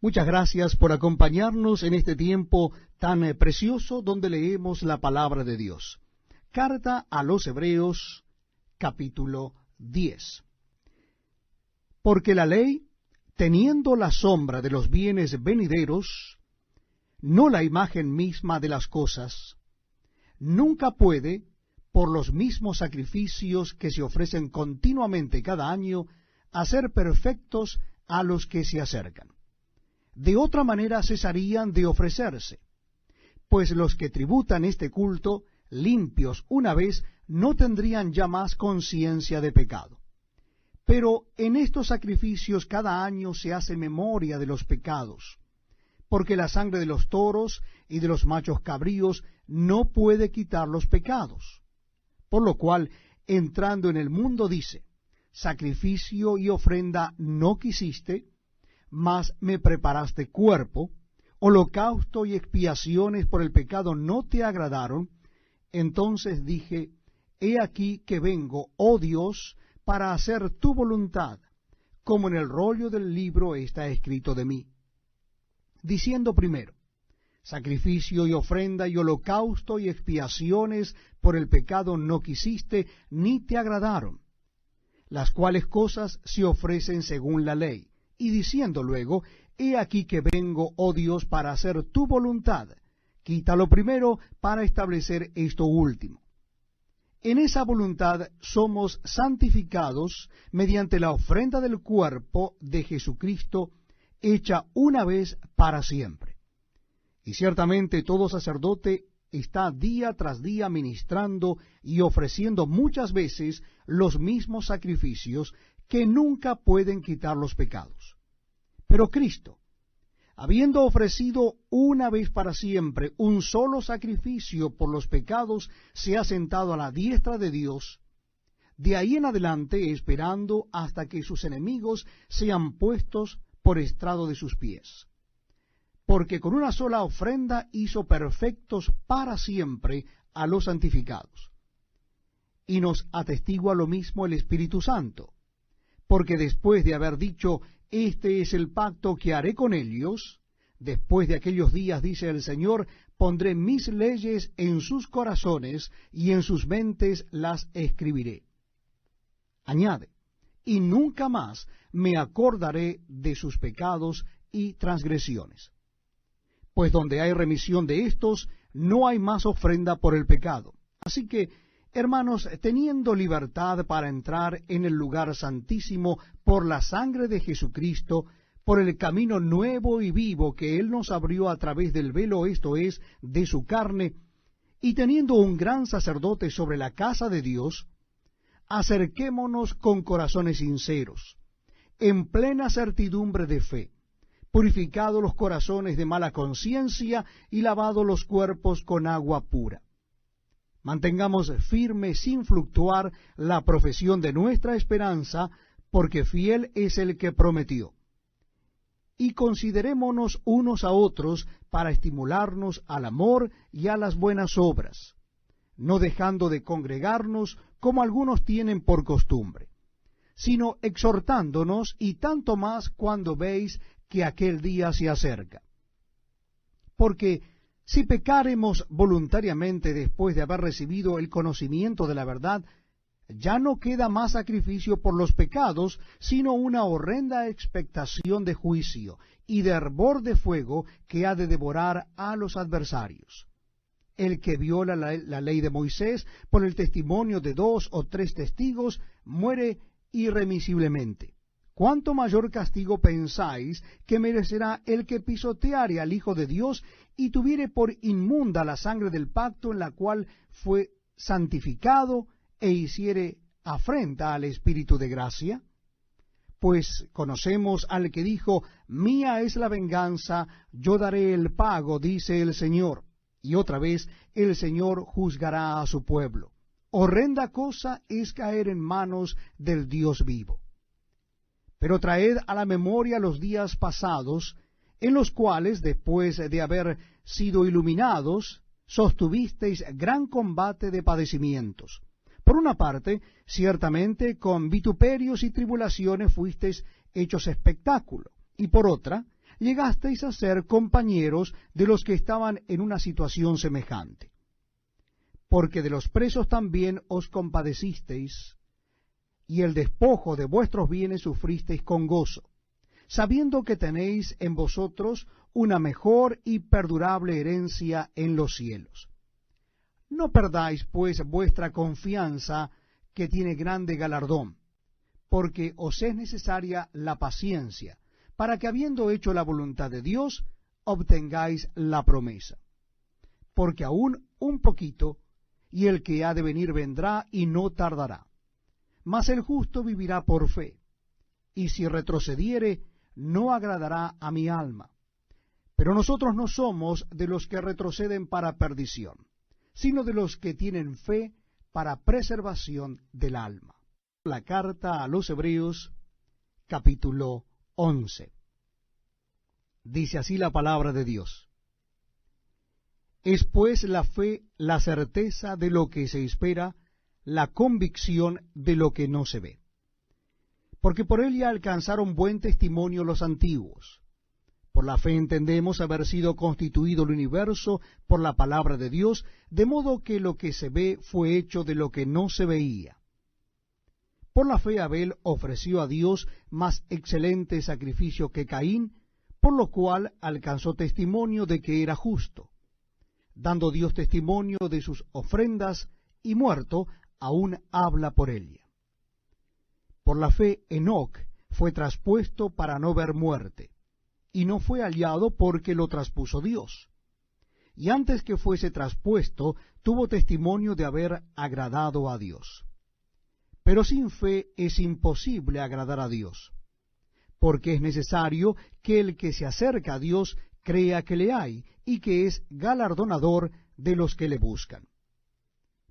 Muchas gracias por acompañarnos en este tiempo tan precioso donde leemos la palabra de Dios. Carta a los Hebreos, capítulo 10. Porque la ley, teniendo la sombra de los bienes venideros, no la imagen misma de las cosas, nunca puede, por los mismos sacrificios que se ofrecen continuamente cada año, hacer perfectos a los que se acercan. De otra manera cesarían de ofrecerse, pues los que tributan este culto, limpios una vez, no tendrían ya más conciencia de pecado. Pero en estos sacrificios cada año se hace memoria de los pecados, porque la sangre de los toros y de los machos cabríos no puede quitar los pecados. Por lo cual, entrando en el mundo dice, sacrificio y ofrenda no quisiste, mas me preparaste cuerpo, holocausto y expiaciones por el pecado no te agradaron. Entonces dije, he aquí que vengo, oh Dios, para hacer tu voluntad, como en el rollo del libro está escrito de mí. Diciendo primero, sacrificio y ofrenda y holocausto y expiaciones por el pecado no quisiste, ni te agradaron, las cuales cosas se ofrecen según la ley. Y diciendo luego, he aquí que vengo, oh Dios, para hacer tu voluntad, quítalo primero para establecer esto último. En esa voluntad somos santificados mediante la ofrenda del cuerpo de Jesucristo, hecha una vez para siempre. Y ciertamente todo sacerdote está día tras día ministrando y ofreciendo muchas veces los mismos sacrificios que nunca pueden quitar los pecados. Pero Cristo, habiendo ofrecido una vez para siempre un solo sacrificio por los pecados, se ha sentado a la diestra de Dios, de ahí en adelante esperando hasta que sus enemigos sean puestos por estrado de sus pies. Porque con una sola ofrenda hizo perfectos para siempre a los santificados. Y nos atestigua lo mismo el Espíritu Santo, porque después de haber dicho, este es el pacto que haré con ellos, después de aquellos días, dice el Señor, pondré mis leyes en sus corazones y en sus mentes las escribiré. Añade, y nunca más me acordaré de sus pecados y transgresiones. Pues donde hay remisión de estos, no hay más ofrenda por el pecado. Así que, hermanos, teniendo libertad para entrar en el lugar santísimo por la sangre de Jesucristo, por el camino nuevo y vivo que Él nos abrió a través del velo, esto es, de su carne, y teniendo un gran sacerdote sobre la casa de Dios, acerquémonos con corazones sinceros, en plena certidumbre de fe, purificados los corazones de mala conciencia y lavados los cuerpos con agua pura. Mantengamos firme sin fluctuar la profesión de nuestra esperanza, porque fiel es el que prometió. Y considerémonos unos a otros para estimularnos al amor y a las buenas obras, no dejando de congregarnos como algunos tienen por costumbre, sino exhortándonos, y tanto más cuando veis que aquel día se acerca. Porque si pecáremos voluntariamente después de haber recibido el conocimiento de la verdad, ya no queda más sacrificio por los pecados, sino una horrenda expectación de juicio y de hervor de fuego que ha de devorar a los adversarios. El que viola la ley de Moisés por el testimonio de 2 o 3 testigos muere irremisiblemente. ¿Cuánto mayor castigo pensáis que merecerá el que pisoteare al Hijo de Dios y tuviere por inmunda la sangre del pacto en la cual fue santificado e hiciere afrenta al Espíritu de gracia? Pues conocemos al que dijo, mía es la venganza, yo daré el pago, dice el Señor. Y otra vez, el Señor juzgará a su pueblo. Horrenda cosa es caer en manos del Dios vivo. Pero traed a la memoria los días pasados, en los cuales, después de haber sido iluminados, sostuvisteis gran combate de padecimientos. Por una parte, ciertamente con vituperios y tribulaciones fuisteis hechos espectáculo, y por otra, llegasteis a ser compañeros de los que estaban en una situación semejante. Porque de los presos también os compadecisteis, y el despojo de vuestros bienes sufristeis con gozo, sabiendo que tenéis en vosotros una mejor y perdurable herencia en los cielos. No perdáis, pues, vuestra confianza, que tiene grande galardón, porque os es necesaria la paciencia, para que habiendo hecho la voluntad de Dios, obtengáis la promesa. Porque aún un poquito, y el que ha de venir vendrá y no tardará. Mas el justo vivirá por fe, y si retrocediere, no agradará a mi alma. Pero nosotros no somos de los que retroceden para perdición, sino de los que tienen fe para preservación del alma. La carta a los Hebreos, capítulo 11. Dice así la palabra de Dios. Es pues la fe la certeza de lo que se espera, la convicción de lo que no se ve. Porque por él ya alcanzaron buen testimonio los antiguos. Por la fe entendemos haber sido constituido el universo por la palabra de Dios, de modo que lo que se ve fue hecho de lo que no se veía. Por la fe Abel ofreció a Dios más excelente sacrificio que Caín, por lo cual alcanzó testimonio de que era justo, dando Dios testimonio de sus ofrendas, y muerto, aún habla por ella. Por la fe Enoc fue traspuesto para no ver muerte, y no fue hallado porque lo traspuso Dios. Y antes que fuese traspuesto, tuvo testimonio de haber agradado a Dios. Pero sin fe es imposible agradar a Dios, porque es necesario que el que se acerca a Dios crea que le hay, y que es galardonador de los que le buscan.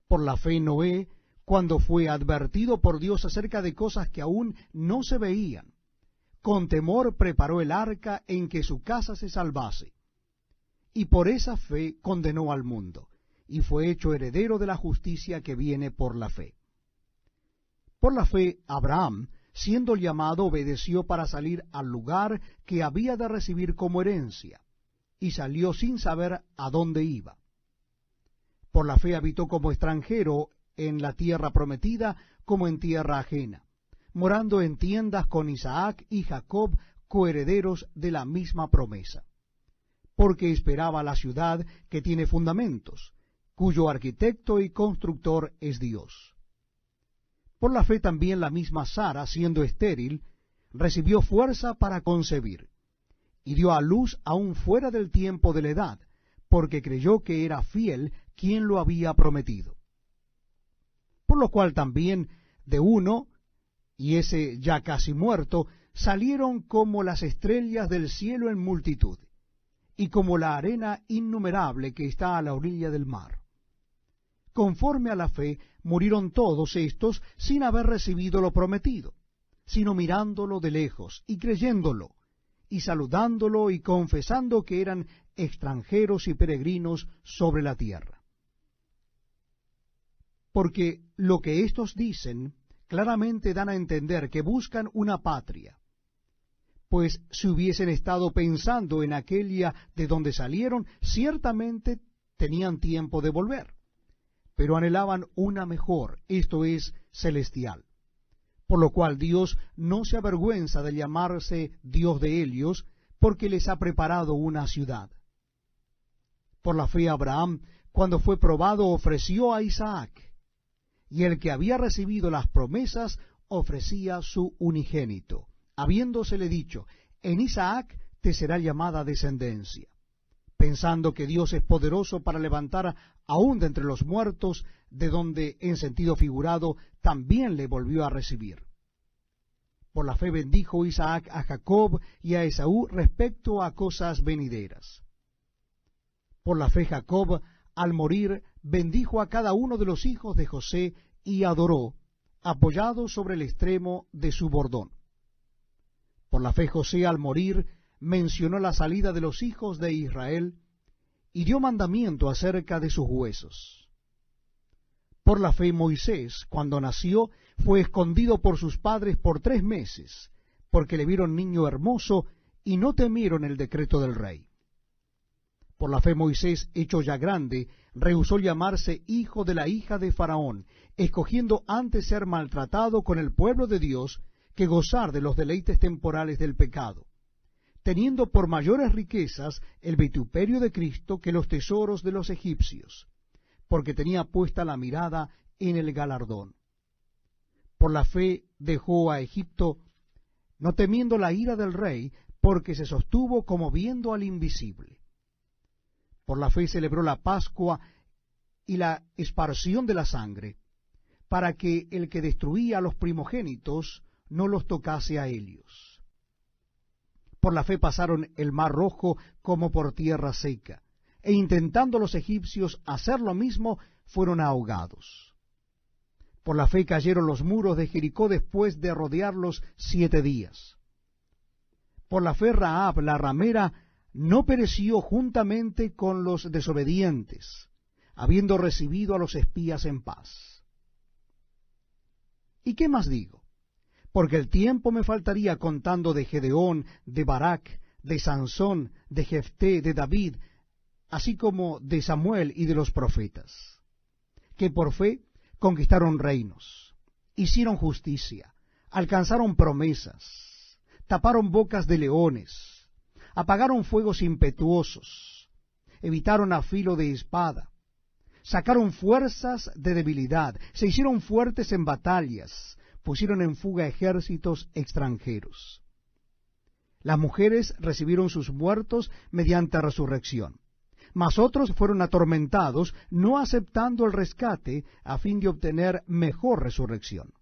Por la fe Noé, cuando fue advertido por Dios acerca de cosas que aún no se veían, con temor preparó el arca en que su casa se salvase. Y por esa fe condenó al mundo, y fue hecho heredero de la justicia que viene por la fe. Por la fe Abraham, siendo llamado, obedeció para salir al lugar que había de recibir como herencia, y salió sin saber a dónde iba. Por la fe habitó como extranjero en la tierra prometida, como en tierra ajena, morando en tiendas con Isaac y Jacob, coherederos de la misma promesa, porque esperaba la ciudad que tiene fundamentos, cuyo arquitecto y constructor es Dios. Por la fe también la misma Sara, siendo estéril, recibió fuerza para concebir, y dio a luz aún fuera del tiempo de la edad, porque creyó que era fiel quien lo había prometido. Por lo cual también de uno, y ese ya casi muerto, salieron como las estrellas del cielo en multitud, y como la arena innumerable que está a la orilla del mar. Conforme a la fe murieron todos estos sin haber recibido lo prometido, sino mirándolo de lejos y creyéndolo, y saludándolo y confesando que eran extranjeros y peregrinos sobre la tierra. Porque lo que éstos dicen claramente dan a entender que buscan una patria, pues si hubiesen estado pensando en aquella de donde salieron, ciertamente tenían tiempo de volver, pero anhelaban una mejor, esto es, celestial. Por lo cual Dios no se avergüenza de llamarse Dios de ellos, porque les ha preparado una ciudad. Por la fe Abraham, cuando fue probado, ofreció a Isaac, y el que había recibido las promesas ofrecía su unigénito, habiéndosele dicho, en Isaac te será llamada descendencia, pensando que Dios es poderoso para levantar aún de entre los muertos, de donde, en sentido figurado, también le volvió a recibir. Por la fe bendijo Isaac a Jacob y a Esaú respecto a cosas venideras. Por la fe Jacob, al morir, bendijo a cada uno de los hijos de José y adoró, apoyado sobre el extremo de su bordón. Por la fe José, al morir, mencionó la salida de los hijos de Israel y dio mandamiento acerca de sus huesos. Por la fe Moisés, cuando nació, fue escondido por sus padres por 3 meses, porque le vieron niño hermoso y no temieron el decreto del rey. Por la fe Moisés, hecho ya grande, rehusó llamarse hijo de la hija de Faraón, escogiendo antes ser maltratado con el pueblo de Dios que gozar de los deleites temporales del pecado, teniendo por mayores riquezas el vituperio de Cristo que los tesoros de los egipcios, porque tenía puesta la mirada en el galardón. Por la fe dejó a Egipto, no temiendo la ira del rey, porque se sostuvo como viendo al invisible. Por la fe celebró la Pascua y la esparción de la sangre, para que el que destruía a los primogénitos no los tocase a ellos. Por la fe pasaron el mar rojo como por tierra seca, e intentando los egipcios hacer lo mismo, fueron ahogados. Por la fe cayeron los muros de Jericó después de rodearlos 7 días. Por la fe Rahab la ramera no pereció juntamente con los desobedientes, habiendo recibido a los espías en paz. ¿Y qué más digo? Porque el tiempo me faltaría contando de Gedeón, de Barak, de Sansón, de Jefté, de David, así como de Samuel y de los profetas, que por fe conquistaron reinos, hicieron justicia, alcanzaron promesas, taparon bocas de leones, apagaron fuegos impetuosos, evitaron a filo de espada, sacaron fuerzas de debilidad, se hicieron fuertes en batallas, pusieron en fuga ejércitos extranjeros. Las mujeres recibieron sus muertos mediante resurrección, mas otros fueron atormentados, no aceptando el rescate a fin de obtener mejor resurrección.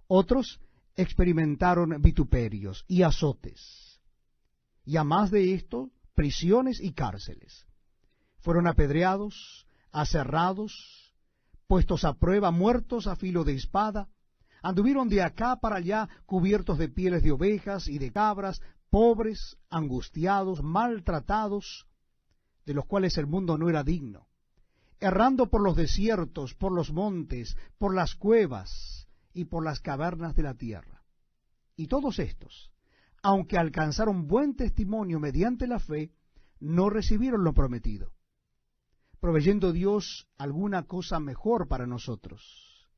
Otros experimentaron vituperios y azotes, y a más de esto, prisiones y cárceles. Fueron apedreados, aserrados, puestos a prueba, muertos a filo de espada, anduvieron de acá para allá cubiertos de pieles de ovejas y de cabras, pobres, angustiados, maltratados, de los cuales el mundo no era digno, errando por los desiertos, por los montes, por las cuevas y por las cavernas de la tierra. Y todos estos, aunque alcanzaron buen testimonio mediante la fe, no recibieron lo prometido, proveyendo Dios alguna cosa mejor para nosotros,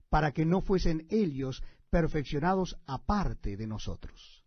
para que no fuesen ellos perfeccionados aparte de nosotros.